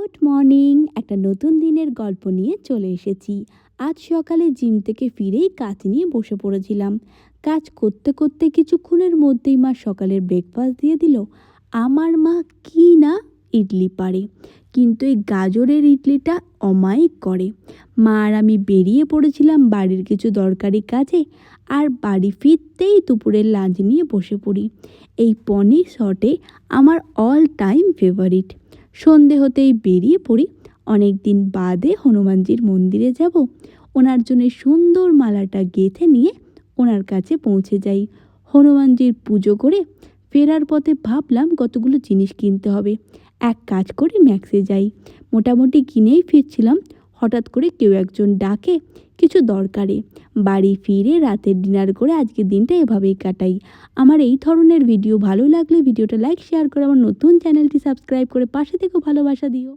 Good morning. একটা নতুন দিনের গল্প নিয়ে চলে এসেছি। আজ সকালে জিম থেকে ফিরেই কাজ নিয়ে বসে পড়েছিলাম। কাজ করতে করতে কিছুক্ষণের মধ্যেই মা সকালের ব্রেকফাস্ট দিয়ে দিল। আমার মা কি না ইডলি পারে, কিন্তু এই গাজরের ইডলিটা অমায়িক করে। মা আর আমি বেরিয়ে পড়েছিলাম বাড়ির কিছু দরকারি কাজে, আর বাড়ি ফিরতেই দুপুরের লাঞ্চ নিয়ে বসে পড়ি। এই পনির শটে আমার অল টাইম ফেভারিট। সন্ধে হতেই বেরিয়ে পড়ি। অনেক দিন বাদে হনুমানজির মন্দিরে যাব। ওনার জন্য সুন্দর মালাটা গেঁথে নিয়ে ওনার কাছে পৌঁছে যাই। হনুমানজির পুজো করে ফেরার পথে ভাবলাম কতগুলো জিনিস কিনতে হবে। এক কাজ করে ম্যাক্সে যাই। মোটামুটি কিনেই ফিরছিলাম, হঠাৎ করে কেউ একজন ডাকে কিছু দরকারে। বাড়ি ফিরে রাতের ডিনার করে আজকের দিনটা এভাবেই কাটাই। আমার এই ধরনের ভিডিও ভালো লাগলে ভিডিওটা লাইক শেয়ার করে আমার নতুন চ্যানেলটি সাবস্ক্রাইব করে পাশে থেকেও ভালোবাসা দিও।